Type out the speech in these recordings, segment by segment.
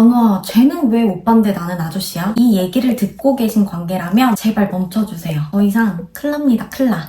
앙아, 쟤는 왜 오빠인데 나는 아저씨야? 이 얘기를 듣고 계신 관계라면 제발 멈춰주세요. 더 이상 큰일납니다, 큰일나.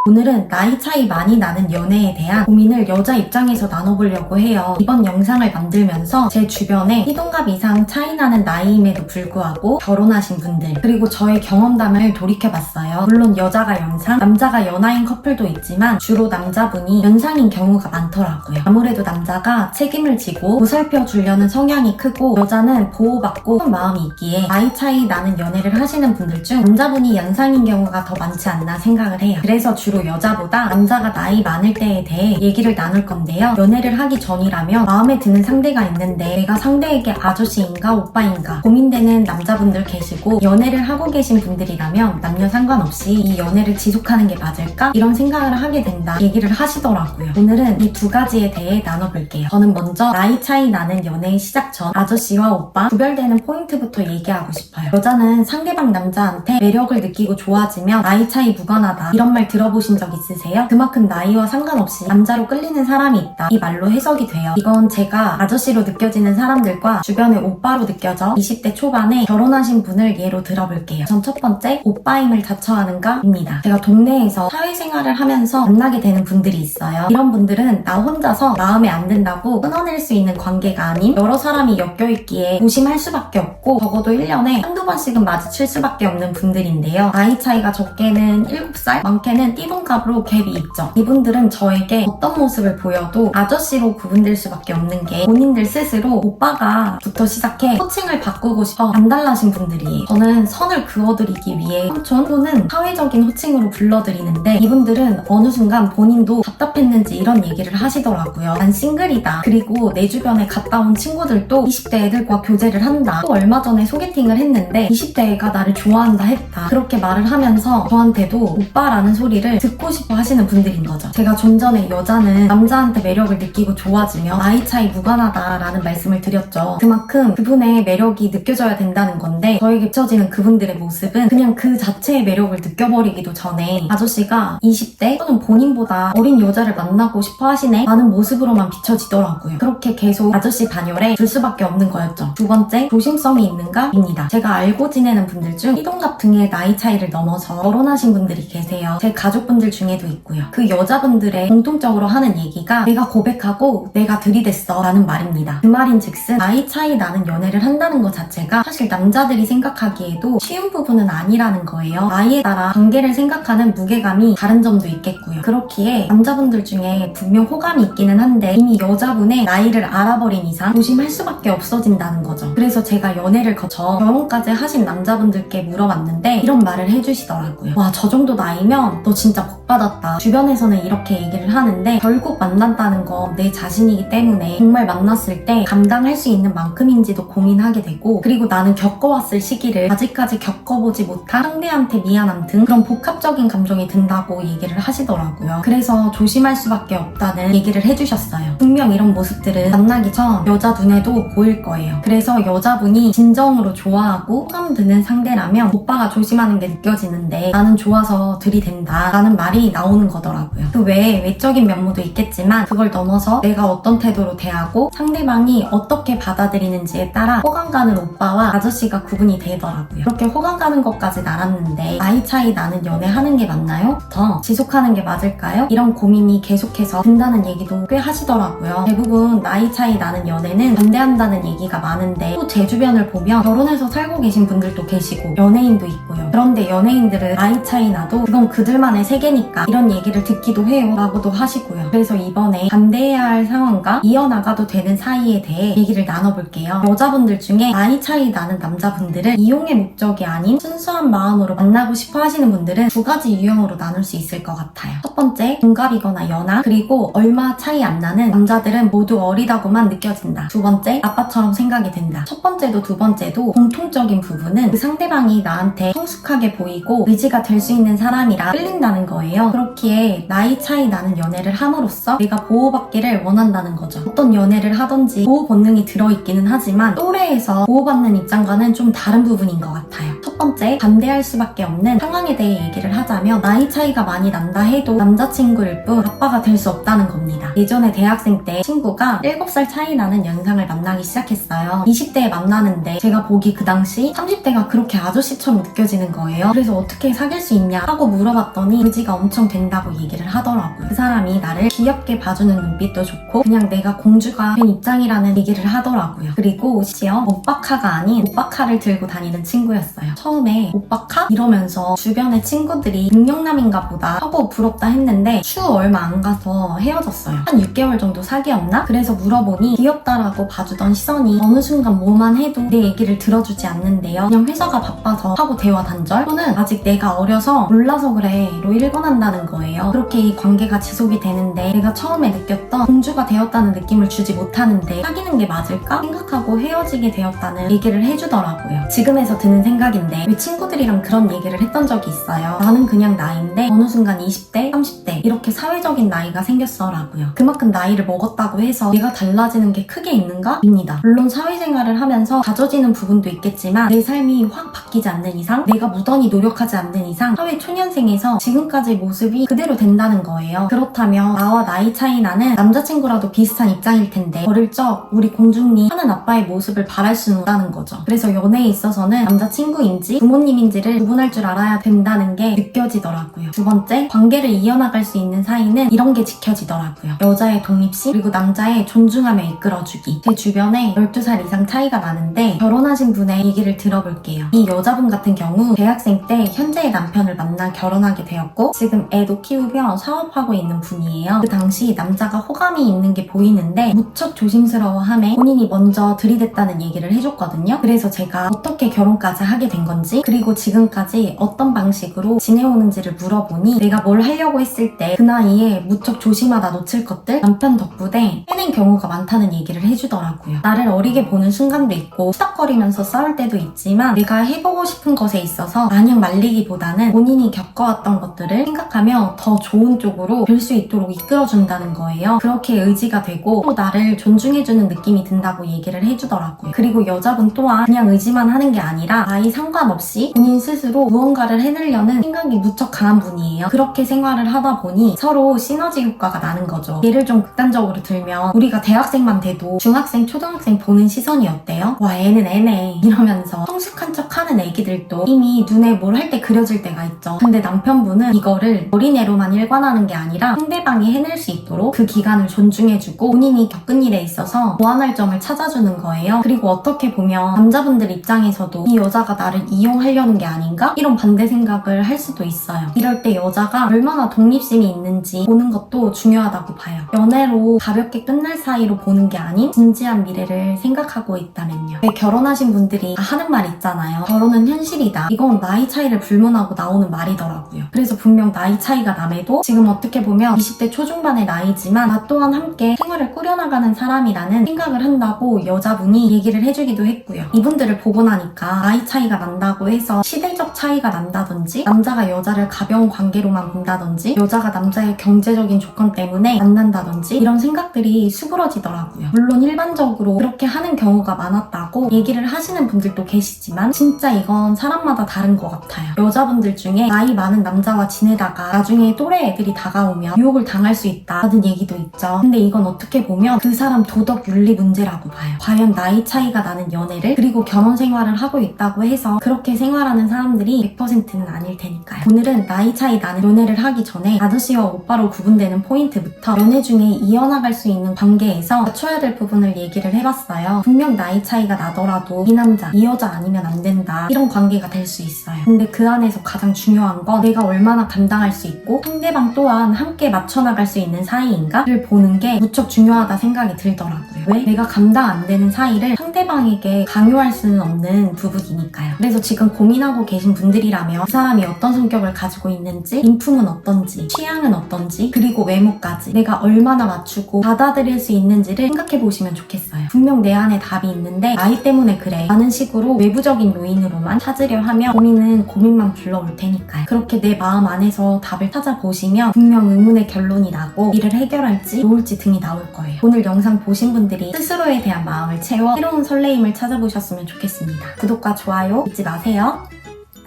오늘은 나이 차이 많이 나는 연애에 대한 고민을 여자 입장에서 나눠보려고 해요. 이번 영상을 만들면서 제 주변에 띠동갑 이상 차이 나는 나이임에도 불구하고 결혼하신 분들, 그리고 저의 경험담을 돌이켜봤어요. 물론 여자가 연상, 남자가 연하인 커플도 있지만 주로 남자분이 연상인 경우가 많더라고요. 아무래도 남자가 책임을 지고 보살펴 주려는 성향이 크고 여자는 보호받고 싶은 마음이 있기에 나이 차이 나는 연애를 하시는 분들 중 남자분이 연상인 경우가 더 많지 않나 생각을 해요. 그래서 주로 여자보다 남자가 나이 많을 때에 대해 얘기를 나눌 건데요. 연애를 하기 전이라면 마음에 드는 상대가 있는데 내가 상대에게 아저씨인가 오빠인가 고민되는 남자분들 계시고, 연애를 하고 계신 분들이라면 남녀 상관없이 이 연애를 지속하는 게 맞을까? 이런 생각을 하게 된다 얘기를 하시더라고요. 오늘은 이 두 가지에 대해 나눠볼게요. 저는 먼저 나이 차이 나는 연애의 시작 전 아저씨와 오빠 구별되는 포인트부터 얘기하고 싶어요. 여자는 상대방 남자한테 매력을 느끼고 좋아지면 나이 차이 무관하다 이런 말 들어보신 적 있으세요? 그만큼 나이와 상관없이 남자로 끌리는 사람이 있다, 이 말로 해석이 돼요. 이건 제가 아저씨로 느껴지는 사람들과 주변의 오빠로 느껴져 20대 초반에 결혼하신 분을 예로 들어볼게요. 전 첫 번째, 오빠임을 자처하는가 입니다. 제가 동네에서 사회생활을 하면서 만나게 되는 분들이 있어요. 이런 분들은 나 혼자서 마음에 안 든다고 끊어낼 수 있는 관계가 아닌 여러 사람이 엮여있기에 조심할 수밖에 없고 적어도 1년에 한두 번씩은 마주칠 수밖에 없는 분들인데요. 나이 차이가 적게는 7살, 많게는 띠동갑으로 갭이 있죠. 이분들은 저에게 어떤 모습을 보여도 아저씨로 구분될 수밖에 없는 게 본인들 스스로 오빠가 부터 시작해 호칭을 바꾸고 싶어 안달나신 분들이에요. 저는 선을 그어드리기 위해 삼촌 또는 사회적인 호칭으로 불러드리는데 이분들은 어느 순간 본인도 답답했는지 이런 얘기를 하시더라고요. 난 싱글이다. 그리고 내 주변에 갔다 온 친구들도 20대 애들과 교제를 한다. 또 얼마 전에 소개팅을 했는데 20대 애가 나를 좋아한다 했다. 그렇게 말을 하면서 저한테도 오빠라는 소리를 듣고 싶어 하시는 분들인 거죠. 제가 좀 전에 여자는 남자한테 매력을 느끼고 좋아지면 나이 차이 무관하다라는 말씀을 드렸죠. 그만큼 그분의 매력이 느껴져야 된다는 건데 저에게 비춰지는 그분들의 모습은 그냥 그 자체의 매력을 느껴버리기도 전에 아저씨가 20대 또는 본인보다 어린 여자를 만나고 싶어 하시네 라는 모습으로만 비춰지더라고요. 그렇게 계속 아저씨 반열에 둘 수밖에 없는 거였죠. 두 번째, 조심성이 있는가 입니다. 제가 알고 지내는 분들 중 띠동갑 등의 나이 차이를 넘어서 결혼하신 분들이 계세요. 제 가족분들 중에도 있고요. 그 여자분들의 공통적으로 하는 얘기가 내가 고백하고 내가 들이댔어 라는 말입니다. 그 말인 즉슨 나이 차이 나는 연애를 한다는 것 자체가 사실 남자들이 생각하기에도 쉬운 부분은 아니라는 거예요. 나이에 따라 관계를 생각하는 무게감이 다른 점도 있겠고요. 그렇기에 남자분들 중에 분명 호감이 있기는 한데 이미 여자분의 나이를 알아버린 이상 조심할 수밖에 없어진다는 거죠. 그래서 제가 연애를 거쳐 결혼까지 하신 남자분들께 물어봤는데 이런 말을 해주시더라고요. 와, 저 정도 나이면 너 진짜 복 받았다. 주변에서는 이렇게 얘기를 하는데 결국 만난다는 건 내 자신이기 때문에 정말 만났을 때 감당할 수 있는 만큼인지도 고민하게 되고, 그리고 나는 겪어왔을 시기를 아직까지 겪어보지 못한 상대한테 미안함 등 그런 복합적인 감정이 든다고 얘기를 하시더라고요. 그래서 조심할 수밖에 없다는 얘기를 해주셨어요. 분명 이런 모습들은 만나기 전 여자 눈에도 보일 거예요. 그래서 여자분이 진정으로 좋아하고 호감 드는 상대라면 오빠가 조심하는 게 느껴지는데 나는 좋아서 들이댄다 라는 말이 나오는 거더라고요. 그 외에 외적인 면모도 있겠지만 그걸 넘어서 내가 어떤 태도로 대하고 상대방이 어떻게 받아들이는지에 따라 호감 가는 오빠와 아저씨가 구분이 되더라고요. 그렇게 호감 가는 것까지 알았는데 나이 차이 나는 연애하는 게 맞나요? 더 지속하는 게 맞을까요? 이런 고민이 계속해서 든다는 얘기도 꽤 하시더라고요. 대부분 나이 차이 나는 연애는 반대한다는 얘기가 많은데 또 제 주변을 보면 결혼해서 살고 계신 분들도 계시고 연예인도 있고요. 그런데 연예인들은 나이 차이 나도 그건 그들만의 세계니까 이런 얘기를 듣기도 해요 라고도 하시고요. 그래서 이번에 반대해야 할 상황과 이어나가도 되는 사이에 대해 얘기를 나눠볼게요. 여자분들 중에 나이 차이 나는 남자분들은 이용의 목적이 아닌 순수한 마음으로 만나고 싶어 하시는 분들은 두 가지 유형으로 나눌 수 있을 것 같아요. 첫 번째, 동갑이거나 연하, 그리고 얼마 차이 안 나는 남자들은 모두 어리다고만 느껴진다. 두 번째, 아빠처럼 생각이 든다. 첫 번째도 두 번째도 공통적인 부분은 그 상대방이 나한테 성숙하게 보이고 의지가 될 수 있는 사람이라 끌린다는 거예요. 그렇기에 나이 차이 나는 연애를 함으로써 내가 보호받기를 원한다는 거죠. 어떤 연애를 하든지 보호 본능이 들어있기는 하지만 또래에서 보호받는 입장과는 좀 다른 부분인 것 같아요. 첫 첫 번째, 반대할 수밖에 없는 상황에 대해 얘기를 하자면 나이 차이가 많이 난다 해도 남자친구일 뿐 아빠가 될 수 없다는 겁니다. 예전에 대학생 때 친구가 7살 차이 나는 연상을 만나기 시작했어요. 20대에 만나는데 제가 보기 그 당시 30대가 그렇게 아저씨처럼 느껴지는 거예요. 그래서 어떻게 사귈 수 있냐 하고 물어봤더니 의지가 엄청 된다고 얘기를 하더라고요. 그 사람이 나를 귀엽게 봐주는 눈빛도 좋고 그냥 내가 공주가 된 입장이라는 얘기를 하더라고요. 그리고 심지어 오빠카가 아닌 오빠카를 들고 다니는 친구였어요. 처음에 오빠카? 이러면서 주변의 친구들이 능력남인가 보다 하고 부럽다 했는데 추 얼마 안 가서 헤어졌어요. 한 6개월 정도 사귀었나? 그래서 물어보니 귀엽다라고 봐주던 시선이 어느 순간 뭐만 해도 내 얘기를 들어주지 않는데요. 그냥 회사가 바빠서 하고 대화 단절 또는 아직 내가 어려서 몰라서 그래로 일관한다는 거예요. 그렇게 이 관계가 지속이 되는데 내가 처음에 느꼈던 공주가 되었다는 느낌을 주지 못하는데 사귀는 게 맞을까 생각하고 헤어지게 되었다는 얘기를 해주더라고요. 지금에서 드는 생각인데 왜 친구들이랑 그런 얘기를 했던 적이 있어요. 나는 그냥 나이인데 어느 순간 20대, 30대 이렇게 사회적인 나이가 생겼어라고요. 그만큼 나이를 먹었다고 해서 내가 달라지는 게 크게 있는가? 입니다. 물론 사회생활을 하면서 가져지는 부분도 있겠지만 내 삶이 확 바뀌지 않는 이상 내가 무던히 노력하지 않는 이상 사회 초년생에서 지금까지의 모습이 그대로 된다는 거예요. 그렇다면 나와 나이 차이 나는 남자친구라도 비슷한 입장일 텐데 어릴 적 우리 공주님 하는 아빠의 모습을 바랄 수는 없다는 거죠. 그래서 연애에 있어서는 남자친구인지 부모님인지를 구분할 줄 알아야 된다는 게 느껴지더라고요. 두 번째, 관계를 이어나갈 수 있는 사이는 이런 게 지켜지더라고요. 여자의 독립심 그리고 남자의 존중하며 이끌어주기. 제 주변에 12살 이상 차이가 나는데 결혼하신 분의 얘기를 들어볼게요. 이 여자분 같은 경우 대학생 때 현재의 남편을 만나 결혼하게 되었고 지금 애도 키우며 사업하고 있는 분이에요. 그 당시 남자가 호감이 있는 게 보이는데 무척 조심스러워하며 본인이 먼저 들이댔다는 얘기를 해줬거든요. 그래서 제가 어떻게 결혼까지 하게 된 건지 그리고 지금까지 어떤 방식으로 지내오는지를 물어보니 내가 뭘 하려고 했을 때 그 나이에 무척 조심하다 놓칠 것들 남편 덕분에 해낸 경우가 많다는 얘기를 해주더라고요. 나를 어리게 보는 순간도 있고 수닥거리면서 싸울 때도 있지만 내가 해보고 싶은 것에 있어서 마냥 말리기보다는 본인이 겪어왔던 것들을 생각하며 더 좋은 쪽으로 될 수 있도록 이끌어준다는 거예요. 그렇게 의지가 되고 또 나를 존중해주는 느낌이 든다고 얘기를 해주더라고요. 그리고 여자분 또한 그냥 의지만 하는 게 아니라 나이 상관없이 본인 스스로 무언가를 해내려는 생각이 무척 강한 분이에요. 그렇게 생활을 하다 보니 서로 시너지 효과가 나는 거죠. 예를 좀 극단적으로 들면 우리가 대학생만 돼도 중학생, 초등학생 보는 시선이 어때요? 와 애는 애네 이러면서 성숙한 척하는 애기들도 이미 눈에 뭘 할 때 그려질 때가 있죠. 근데 남편분은 이거를 어린애로만 일관하는 게 아니라 상대방이 해낼 수 있도록 그 기간을 존중해주고 본인이 겪은 일에 있어서 보완할 점을 찾아주는 거예요. 그리고 어떻게 보면 남자분들 입장에서도 이 여자가 나를 이용하려는 게 아닌가? 이런 반대 생각을 할 수도 있어요. 이럴 때 여자가 얼마나 독립심이 있는지 보는 것도 중요하다고 봐요. 연애로 가볍게 끝날 사이로 보는 게 아닌 진지한 미래를 생각하고 있다면요. 결혼하신 분들이 하는 말 있잖아요. 결혼은 현실이다. 이건 나이 차이를 불문하고 나오는 말이더라고요. 그래서 분명 나이 차이가 남에도 지금 어떻게 보면 20대 초중반의 나이지만 나 또한 함께 생활을 꾸려나가는 사람이라는 생각을 한다고 여자분이 얘기를 해주기도 했고요. 이분들을 보고 나니까 나이 차이가 난다고 해서 시대적 차이가 난다든지 남자가 여자를 가벼운 관계로만 본다든지 여자가 남자의 경제적인 조건 때문에 만난다든지 이런 생각들이 수그러지더라고요. 물론 일반적으로 그렇게 하는 경우가 많았다고 얘기를 하시는 분들도 계시지만 진짜 이건 사람마다 다른 것 같아요. 여자분들 중에 나이 많은 남자와 지내다가 나중에 또래 애들이 다가오면 유혹을 당할 수 있다는 얘기도 있죠. 근데 이건 어떻게 보면 그 사람 도덕 윤리 문제라고 봐요. 과연 나이 차이가 나는 연애를 그리고 결혼 생활을 하고 있다고 해서 그렇게 생활하는 사람들이 100%는 아닐 테니까요. 오늘은 나이 차이 나는 연애를 하기 전에 아저씨와 오빠로 구분되는 포인트부터 연애 중에 이어나갈 수 있는 관계에서 갖춰야 될 부분을 얘기를 해봤어요. 분명 나이 차이가 나더라도 이 남자, 이 여자 아니면 안 된다 이런 관계가 될 수 있어요. 근데 그 안에서 가장 중요한 건 내가 얼마나 감당할 수 있고 상대방 또한 함께 맞춰나갈 수 있는 사이인가를 보는 게 무척 중요하다 생각이 들더라고요. 왜? 내가 감당 안 되는 사이를 상대방에게 강요할 수는 없는 부분이니까요. 그래서 지금 고민하고 계신 분들이라면 그 사람이 어떤 성격을 가지고 있는지, 인품은 어떤지, 취향은 어떤지, 그리고 외모까지 내가 얼마나 맞추고 받아들일 수 있는지를 생각해 보시면 좋겠어요. 분명 내 안에 답이 있는데 나이 때문에 그래 라는 식으로 외부적인 요인으로만 찾으려 하면 고민은 고민만 불러올 테니까요. 그렇게 내 마음 안에서 답을 찾아보시면 분명 의문의 결론이 나고 이를 해결할지 놓을지 등이 나올 거예요. 오늘 영상 보신 분들이 스스로에 대한 마음을 채워 새로운 설레임을 찾아보셨으면 좋겠습니다. 구독과 좋아요 잊지 마세요.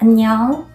안녕.